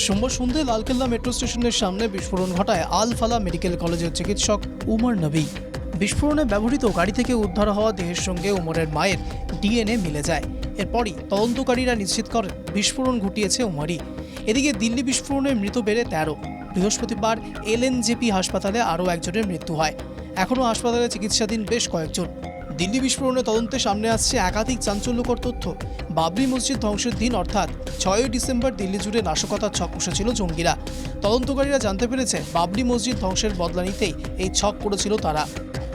সোমবার সন্ধ্যায় লালকেল্লা মেট্রো স্টেশনের সামনে বিস্ফোরণ ঘটায় আল ফালাহ মেডিকেল কলেজের চিকিৎসক উমর নবী। বিস্ফোরণে ব্যবহৃত গাড়ি থেকে উদ্ধার হওয়া দেহের সঙ্গে উমরের মায়ের ডিএনএ মিলে যায়। এরপরই তদন্তকারীরা নিশ্চিত করেন বিস্ফোরণ ঘটিয়েছে উমরই। এদিকে দিল্লি বিস্ফোরণে মৃত বেড়ে 13। বৃহস্পতিবার এলএনজেপি হাসপাতালে আরও একজনের মৃত্যু হয়। এখনও হাসপাতালে চিকিৎসাধীন বেশ কয়েকজন। দিল্লি বিস্ফোরণে তদন্তে সামনে আসছে একাধিক চাঞ্চল্যকর তথ্য। বাবরি মসজিদ ধ্বংসের দিন অর্থাৎ 6ই ডিসেম্বর দিল্লি জুড়ে নাশকতার ছক কষেছিল জঙ্গিরা। তদন্তকারীরা জানতে পেরেছে বাবরি মসজিদ ধ্বংসের বদলা নিতেই এই ছক করেছিল তারা।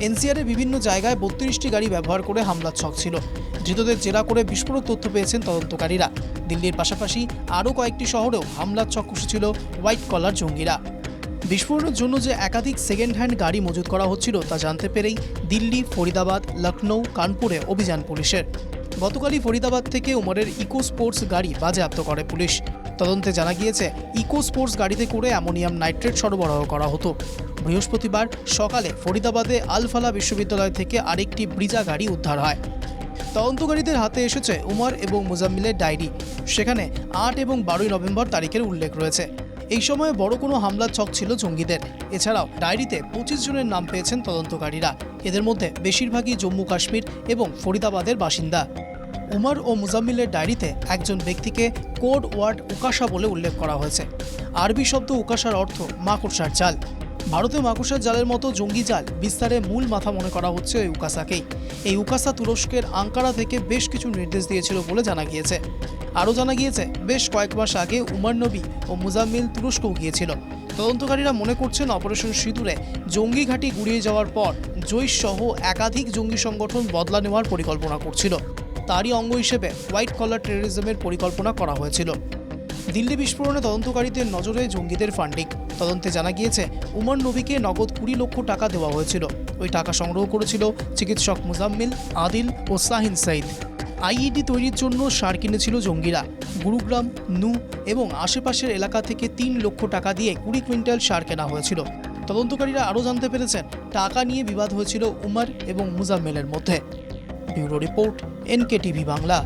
এনসিআরের বিভিন্ন জায়গায় 32টি গাড়ি ব্যবহার করে হামলার ছক ছিল। ধৃতদের জেরা করে বিস্ফোরক তথ্য পেয়েছেন তদন্তকারীরা। দিল্লির পাশাপাশি আরও কয়েকটি শহরেও হামলার ছক কষেছিল হোয়াইট কলার জঙ্গিরা। বিস্ফোরণের জন্য যে একাধিক সেকেন্ড হ্যান্ড গাড়ি মজুত করা হচ্ছিল তা জানতে পেরেই দিল্লি, ফরিদাবাদ, লখনৌ, কানপুরে অভিযান পুলিশের। গতকালই ফরিদাবাদ থেকে উমরের ইকো স্পোর্টস গাড়ি বাজেয়াপ্ত করে পুলিশ। তদন্তে জানা গিয়েছে ইকো স্পোর্টস গাড়িতে করে অ্যামোনিয়াম নাইট্রেট সরবরাহ করা হতো। বৃহস্পতিবার সকালে ফরিদাবাদে আল ফালাহ বিশ্ববিদ্যালয় থেকে আরেকটি ব্রিজা গাড়ি উদ্ধার হয়। তদন্তকারীদের হাতে এসেছে উমর এবং মুজাম্মিলের ডায়েরি। সেখানে 8 এবং 12 নভেম্বর তারিখের উল্লেখ রয়েছে। এই সময়ে বড় কোনো হামলার ছক ছিল জঙ্গিদের। এছাড়াও ডায়েরিতে 25 জনের নাম পেয়েছেন তদন্তকারীরা। এদের মধ্যে বেশিরভাগই জম্মু কাশ্মীর এবং ফরিদাবাদের বাসিন্দা। উমর ও মুজাম্মিলের ডায়েরিতে একজন ব্যক্তিকে কোড ওয়ার্ড উকাশা বলে উল্লেখ করা হয়েছে। আরবি শব্দ উকাশার অর্থ মাকড়সার জাল। ভারতে মাকড়সার জালের মতো জঙ্গি জাল বিস্তারে মূল মাথা মনে করা হচ্ছে ওই উকাসাকেই। এই উকাসা তুরস্কের আঙ্কারা থেকে বেশ কিছু নির্দেশ দিয়েছিল বলে জানা গিয়েছে। আরও জানা গিয়েছে বেশ কয়েক মাস আগে উমর নবী ও মুজাম্মিল তুরস্কও গিয়েছিল। তদন্তকারীরা মনে করছেন অপারেশন সিঁদুরে জঙ্গি ঘাঁটি গুড়িয়ে যাওয়ার পর জৈশ সহ একাধিক জঙ্গি সংগঠন বদলা নেওয়ার পরিকল্পনা করছিল। তারই অঙ্গ হিসেবে হোয়াইট কলার টেররিজমের পরিকল্পনা করা হয়েছিল। দিল্লি বিস্ফোরণে তদন্তকারীদের নজরে জঙ্গিদের ফান্ডিং। তদন্তে জানা গিয়েছে উমর নবীকে নগদ 20 লক্ষ টাকা দেওয়া হয়েছিল। ওই টাকা সংগ্রহ করেছিল চিকিৎসক মুজাম্মিল, আদিল ও শাহিন সাইদ। আইইডি তৈরির জন্য সার কিনেছিল জঙ্গিরা। গুরুগ্রাম, নু এবং আশেপাশের এলাকা থেকে 3 লক্ষ টাকা দিয়ে 20 কুইন্টাল সার কেনা হয়েছিল। তদন্তকারীরা আরও জানতে পেরেছেন টাকা নিয়ে বিবাদ হয়েছিল উমর এবং মুজাম্মিলের মধ্যে। Bureau report, NKTV Bangla.